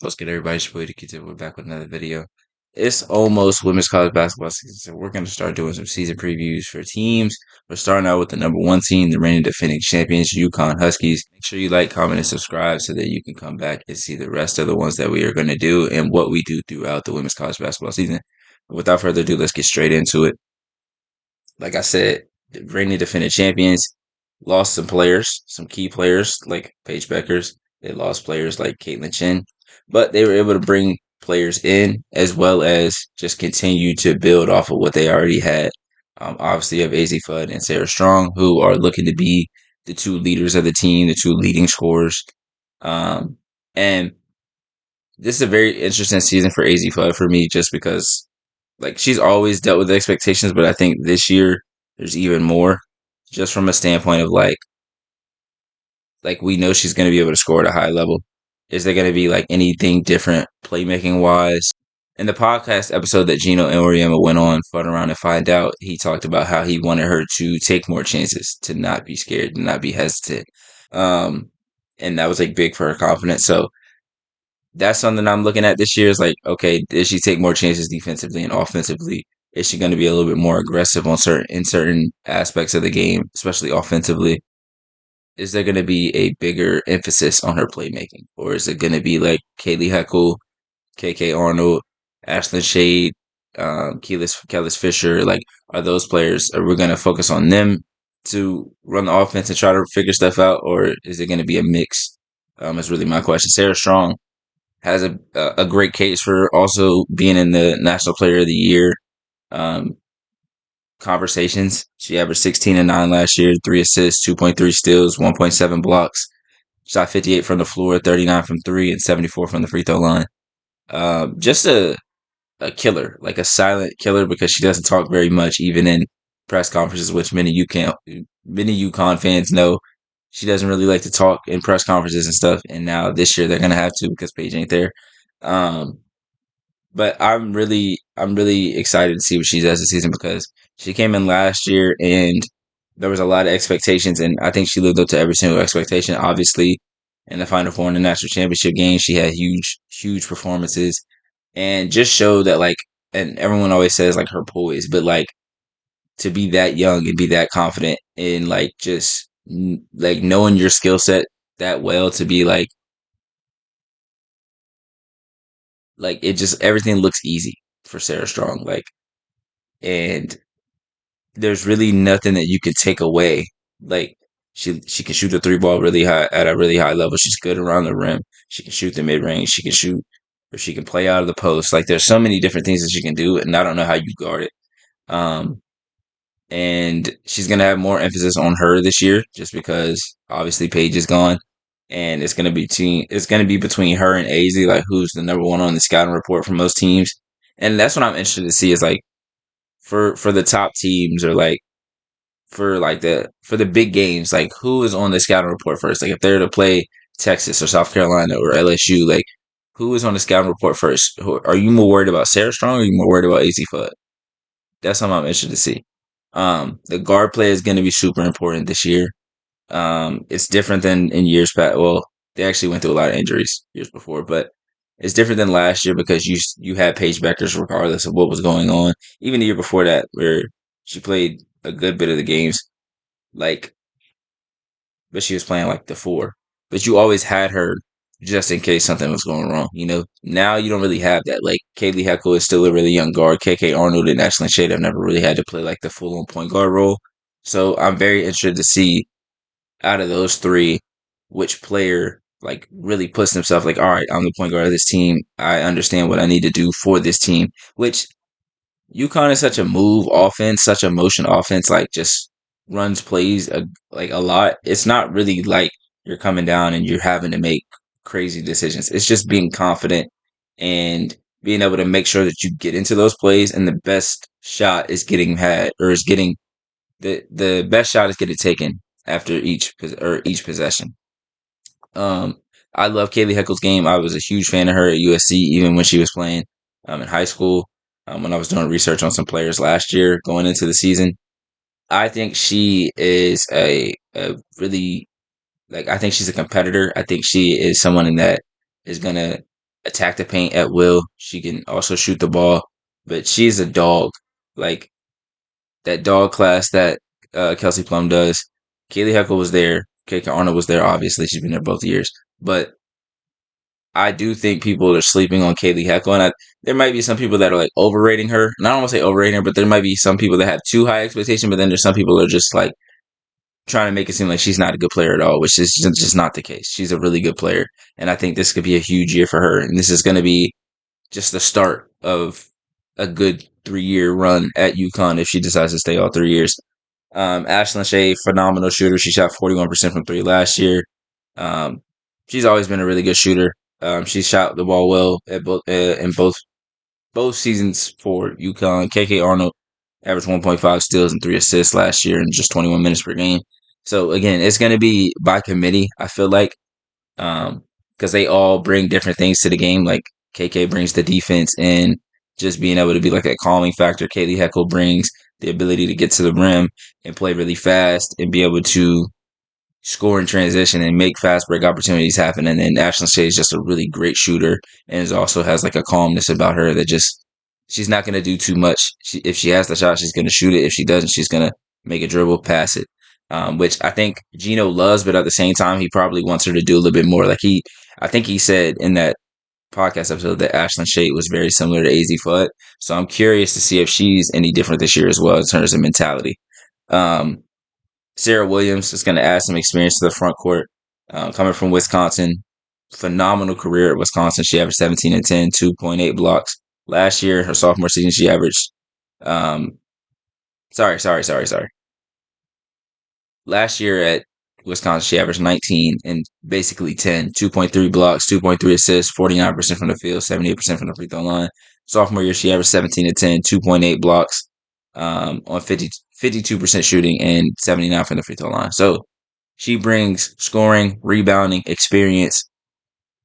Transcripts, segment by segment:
What's good, everybody? It's your boy, the We're back with another video. It's almost women's college basketball season, so we're going to start doing some season previews for teams. We're starting out with the number one team, the reigning defending champions, UConn Huskies. Make sure you like, comment, and subscribe so that you can come back and see the rest of the ones that we are going to do and what we do throughout the women's college basketball season. Without further ado, let's get straight into it. Like I said, the reigning defending champions lost some players, some key players like Paige Beckers. They lost players like Caitlin Chin, but they were able to bring players in as well as just continue to build off of what they already had. Obviously, you have Azzi Fudd and Sarah Strong, who are looking to be the two leaders of the team, the two leading scorers. And this is a very interesting season for Azzi Fudd for me, just because like she's always dealt with expectations, but I think this year there's even more, just from a standpoint of like we know she's going to be able to score at a high level. Is there going to be like anything different playmaking wise? In the podcast episode that Gino and Oriema went on, Fun Around and Find Out, he talked about how he wanted her to take more chances, to not be scared, to not be hesitant. Um, and that was like big for her confidence. So that's something I'm looking at this year is like, okay, does she take more chances defensively and offensively? Is she going to be a little bit more aggressive on certain aspects of the game, especially offensively? Is there going to be a bigger emphasis on her playmaking, or is it going to be like Kaylee Heckle, KK Arnold, Ashlyn Shade, Kellis Fisher? Like, are those players? Are we going to focus on them to run the offense and try to figure stuff out, or is it going to be a mix? Is really my question. Sarah Strong has a great case for also being in the National Player of the Year um, conversations. She averaged 16 and 9 last year, 3 assists, 2.3 steals, 1.7 blocks. Shot 58 from the floor, 39 from three, and 74 from the free throw line. Just a killer, like a silent killer, because she doesn't talk very much, even in press conferences, which many UConn fans know. She doesn't really like to talk in press conferences and stuff. And now this year they're gonna have to because Paige ain't there. Um, but I'm really excited to see what she does this season because she came in last year and there was a lot of expectations, and I think she lived up to every single expectation. Obviously, in the Final Four in the national championship game, she had huge performances and just showed that like. And everyone always says like her poise, but like to be that young and be that confident and like just like knowing your skill set that well to be like it just everything looks easy for Sarah Strong. Like, and there's really nothing that you could take away. Like she can shoot the three ball really high at a really high level. She's good around the rim. She can shoot the mid range. She can shoot or she can play out of the post. Like there's so many different things that she can do, and I don't know how you guard it. Um, and she's gonna have more emphasis on her this year, just because obviously Paige is gone, and it's gonna be between her and Azzi, like who's the number one on the scouting report for most teams, and that's what I'm interested to see is like for the top teams or like for the big games, like who is on the scouting report first? Like if they're to play Texas or South Carolina or LSU, like who is on the scouting report first? Are you more worried about Sarah Strong or are you more worried about AC Fudd? That's something I'm interested to see. The guard play is going to be super important this year. It's different than in years past. Well, they actually went through a lot of injuries years before, but it's different than last year because you had Paige Beckers regardless of what was going on. Even the year before that, where she played a good bit of the games, like, but she was playing like the four. But you always had her just in case something was going wrong. You know, now you don't really have that. Like Kaylee Heckle is still a really young guard. KK Arnold and Ashlyn Shade have never really had to play like the full on point guard role. So I'm very interested to see out of those three, which player like really puts themselves like, all right, I'm the point guard of this team. I understand what I need to do for this team. Which UConn is such a move offense, such a motion offense, like just runs plays like a lot. It's not really like you're coming down and you're having to make crazy decisions. It's just being confident and being able to make sure that you get into those plays and the best shot is getting had or is getting the best shot is getting taken after each possession. Um, I love Kaylee Heckle's game. I was a huge fan of her at USC, even when she was playing in high school. When I was doing research on some players last year going into the season, I think she is a really like I think she's a competitor. I think she is someone in that is gonna attack the paint at will. She can also shoot the ball, but she's a dog. Like that dog class that Kelsey Plum does. Kaylee Heckle was there. KK Arnold was there. Obviously, she's been there both years. But I do think people are sleeping on Kaylee Heckle, and there might be some people that are like overrating her. And I don't want to say overrating her, but there might be some people that have too high expectation. But then there's some people that are just like trying to make it seem like she's not a good player at all, which is just not the case. She's a really good player, and I think this could be a huge year for her. And this is going to be just the start of a good 3 year run at UConn if she decides to stay all 3 years. Ashlyn Shea, phenomenal shooter. She shot 41% from three last year. Um, she's always been a really good shooter. She shot the ball well at both seasons for UConn. KK Arnold averaged 1.5 steals and 3 assists last year in just 21 minutes per game. So again, it's going to be by committee. I feel like because they all bring different things to the game. Like KK brings the defense and just being able to be like that calming factor. Kaylee Heckle brings the ability to get to the rim and play really fast and be able to score in transition and make fast break opportunities happen. And then Ashlyn Shea is just a really great shooter and is also has like a calmness about her that just she's not going to do too much. If she has the shot, she's going to shoot it. If she doesn't, she's going to make a dribble, pass it. Which I think Gino loves, but at the same time, he probably wants her to do a little bit more. I think he said in that podcast episode that Ashlyn Shea was very similar to Azzi Fudd. So I'm curious to see if she's any different this year as well in terms of mentality. Um, Sarah Williams is going to add some experience to the front court. Coming from Wisconsin, phenomenal career at Wisconsin. She averaged 17 and 10, 2.8 blocks. Last year, her sophomore season, she averaged, um, sorry. Last year at Wisconsin, she averaged 19 and basically 10, 2.3 blocks, 2.3 assists, 49% from the field, 78% from the free throw line. Sophomore year, she averaged 17 and 10, 2.8 blocks, on 52% shooting and 79 from the free throw line. So she brings scoring, rebounding, experience.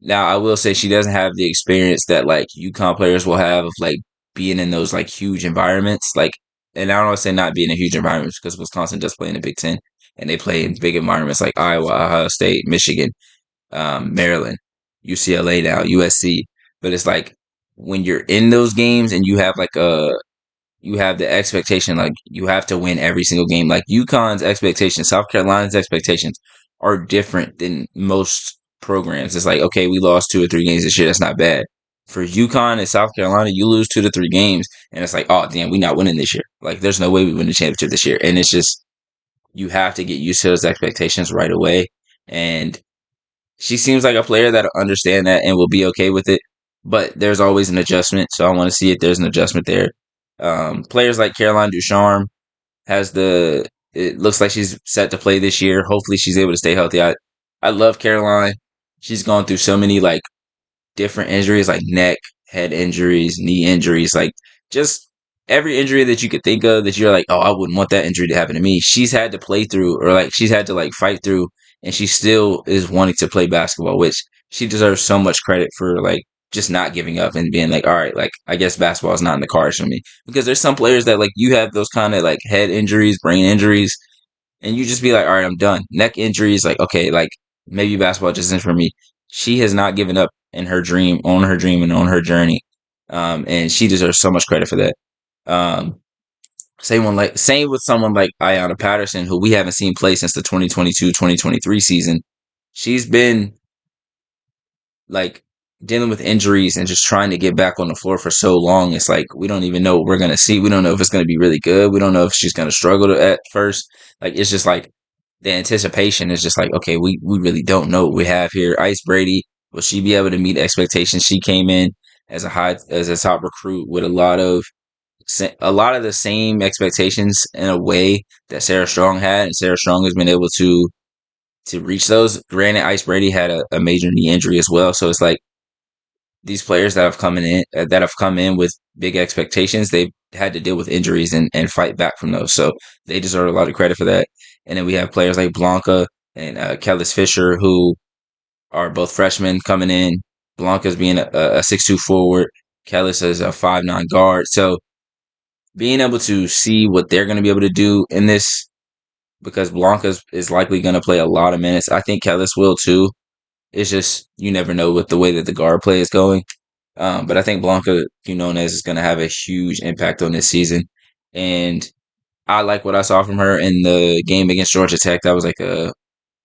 Now, I will say she doesn't have the experience that like UConn players will have of like being in those like huge environments. Like, and I don't want to say not being in huge environments because Wisconsin does play in the Big Ten and they play in big environments like Iowa, Ohio State, Michigan, Maryland, UCLA now, USC. But it's like when you're in those games and you have the expectation like you have to win every single game. Like UConn's expectations, South Carolina's expectations are different than most programs. It's like, okay, we lost 2 or 3 games this year. That's not bad. For UConn and South Carolina, you lose 2 to 3 games, and it's like, oh damn, we not winning this year. Like, there's no way we win the championship this year. And it's just you have to get used to those expectations right away. And she seems like a player that'll understand that and will be okay with it. But there's always an adjustment, so I want to see if there's an adjustment there. Players like Caroline Ducharme has the. It looks like she's set to play this year. Hopefully, she's able to stay healthy. I love Caroline. She's gone through so many like different injuries, like neck, head injuries, knee injuries, like just every injury that you could think of that you're like, oh, I wouldn't want that injury to happen to me. She's had to play through, or like she's had to like fight through, and she still is wanting to play basketball, which she deserves so much credit for, like just not giving up and being like, all right, like I guess basketball is not in the cards for me. Because there's some players that like you have those kind of like head injuries, brain injuries, and you just be like, all right, I'm done. Neck injuries, like okay, like maybe basketball just isn't for me. She has not given up in her dream, and on her journey, and she deserves so much credit for that. Um, same with someone like Ayanna Patterson, who we haven't seen play since the 2022-2023 season. She's been like dealing with injuries and just trying to get back on the floor for so long. It's like we don't even know what we're gonna see. We don't know if it's gonna be really good. We don't know if she's gonna struggle at first. Like it's just like the anticipation is just like, okay, we really don't know what we have here. Ice Brady, will she be able to meet expectations? She came in as a top recruit with a lot of the same expectations in a way that Sarah Strong had, and Sarah Strong has been able to reach those. Granted, Ice Brady had a major knee injury as well, so it's like these players that have come in with big expectations, they've had to deal with injuries and fight back from those. So they deserve a lot of credit for that. And then we have players like Blanca and Kellis Fisher, who are both freshmen coming in. Blanca's being a 6'2" forward. Kellis is a 5'9" guard. So being able to see what they're going to be able to do in this, because Blanca is likely going to play a lot of minutes. I think Kellis will too. It's just you never know with the way that the guard play is going. But I think Blanca Quinones is going to have a huge impact on this season, and I like what I saw from her in the game against Georgia Tech. That was like a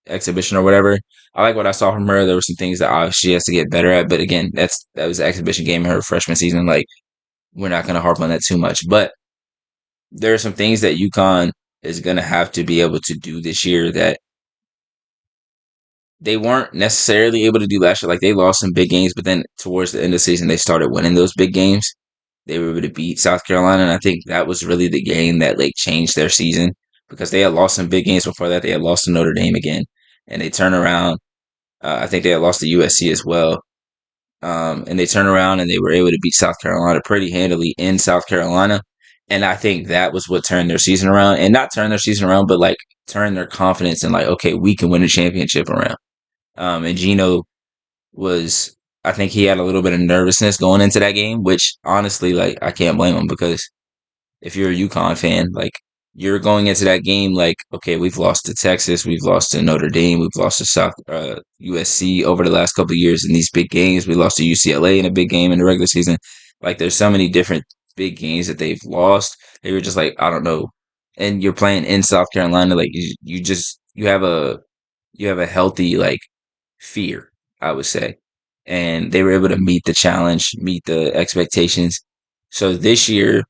exhibition or whatever. I like what I saw from her. There were some things that she has to get better at, but again, that was an exhibition game in her freshman season. Like we're not going to harp on that too much, but there are some things that UConn is going to have to be able to do this year that they weren't necessarily able to do last year. Like they lost some big games, but then towards the end of the season, they started winning those big games. They were able to beat South Carolina, and I think that was really the game that like changed their season because they had lost some big games before that. They had lost to Notre Dame again, and they turned around. I think they had lost to USC as well, and they turned around and they were able to beat South Carolina pretty handily in South Carolina. And I think that was what turned their season around, and not turn their season around, but like turn their confidence and like, okay, we can win a championship around. And Gino was, I think he had a little bit of nervousness going into that game, which honestly, like, I can't blame him because if you're a UConn fan, like, you're going into that game like, okay, we've lost to Texas, we've lost to Notre Dame, we've lost to South USC over the last couple of years in these big games. We lost to UCLA in a big game in the regular season. Like, there's so many different big games that they've lost. They were just like, I don't know. And you're playing in South Carolina, like you just you have a healthy like fear, I would say. And they were able to meet the challenge, meet the expectations. So this year,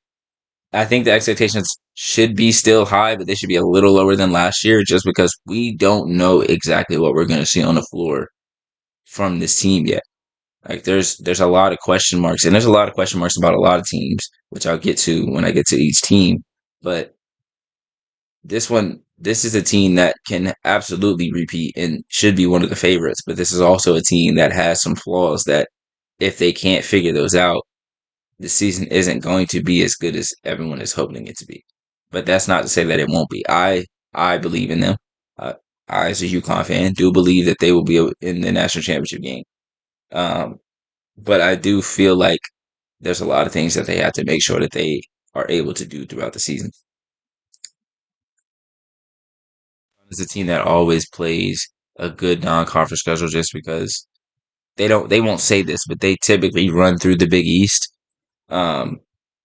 I think the expectations should be still high, but they should be a little lower than last year just because we don't know exactly what we're going to see on the floor from this team yet. Like there's a lot of question marks, and there's a lot of question marks about a lot of teams, which I'll get to when I get to each team. But this is a team that can absolutely repeat and should be one of the favorites. But this is also a team that has some flaws that if they can't figure those out, the season isn't going to be as good as everyone is hoping it to be. But that's not to say that it won't be. I believe in them. Uh, I, as a UConn fan, do believe that they will be in the national championship game. Um, but I do feel like there's a lot of things that they have to make sure that they are able to do throughout the season. It's a team that always plays a good non-conference schedule just because they won't say this, but they typically run through the Big East. Um,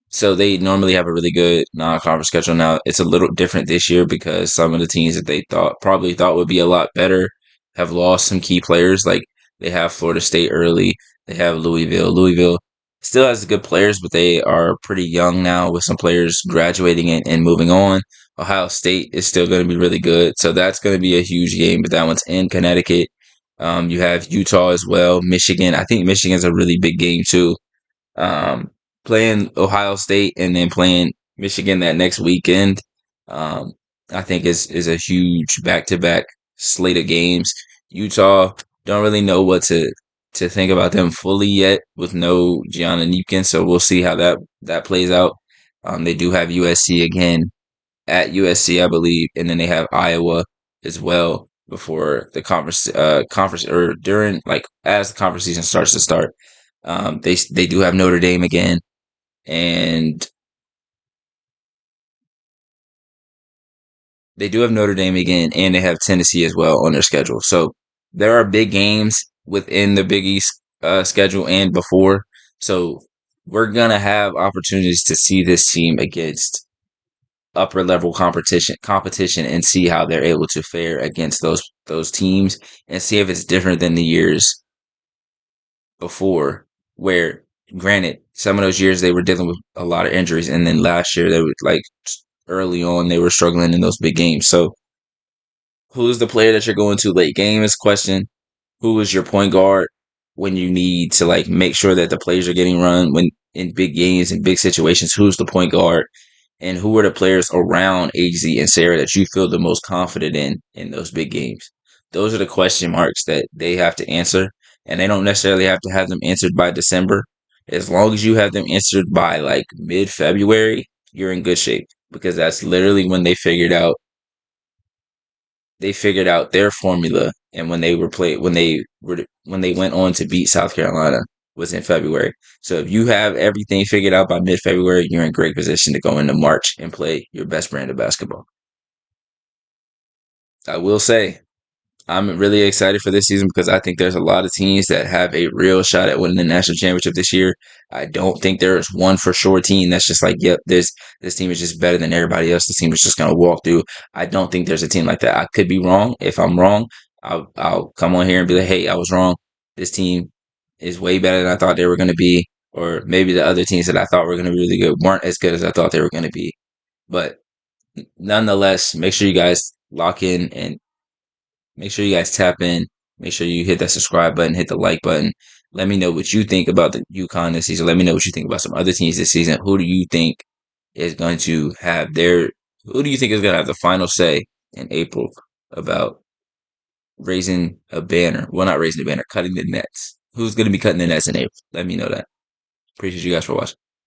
So they normally have a really good non-conference schedule. Now it's a little different this year because some of the teams that they probably thought would be a lot better have lost some key players. Like they have Florida State early, they have Louisville. Louisville still has good players, but they are pretty young now with some players graduating and moving on. Ohio State is still going to be really good, so that's going to be a huge game. But that one's in Connecticut. You have Utah as well, Michigan. I think Michigan's a really big game too. Um, Playing Ohio State and then playing Michigan that next weekend, um, I think is a huge back to back slate of games. Utah don't really know what to think about them fully yet with no Gianna Neepkin, so we'll see how that plays out. They do have USC again at USC, I believe, and then they have Iowa as well before the conference or during like as the conference season starts to start. They do have Notre Dame again, and they do have Notre Dame again, and they have Tennessee as well on their schedule. So there are big games within the Big East schedule and before. So we're gonna have opportunities to see this team against upper level competition and see how they're able to fare against those teams and see if it's different than the years before where granted some of those years they were dealing with a lot of injuries and then last year they were like early on they were struggling in those big games. So who's the player that you're going to late game is question. Who is your point guard when you need to like make sure that the plays are getting run when in big games and big situations? Who's the point guard? And who are the players around Azzi and Sarah that you feel the most confident in those big games? Those are the question marks that they have to answer, and they don't necessarily have to have them answered by December. As long as you have them answered by like mid February, you're in good shape because that's literally when they figured out their formula, and when they were played when they went on to beat South Carolina was in February. So if you have everything figured out by mid February, you're in great position to go into March and play your best brand of basketball. I will say I'm really excited for this season because I think there's a lot of teams that have a real shot at winning the national championship this year. I don't think there's one for sure team that's just like, yep, this team is just better than everybody else. This team is just gonna walk through. I don't think there's a team like that. I could be wrong. If I'm wrong, I'll come on here and be like, hey, I was wrong. This team is way better than I thought they were gonna be, or maybe the other teams that I thought were gonna be really good weren't as good as I thought they were gonna be. But nonetheless, make sure you guys lock in and make sure you guys tap in. Make sure you hit that subscribe button, hit the like button. Let me know what you think about the UConn this season. Let me know what you think about some other teams this season. Who do you think is going to have their who do you think is going to have the final say in April about raising a banner? Well, not raising a banner, cutting the nets. Who's going to be cutting the nets in April? Let me know that. Appreciate you guys for watching.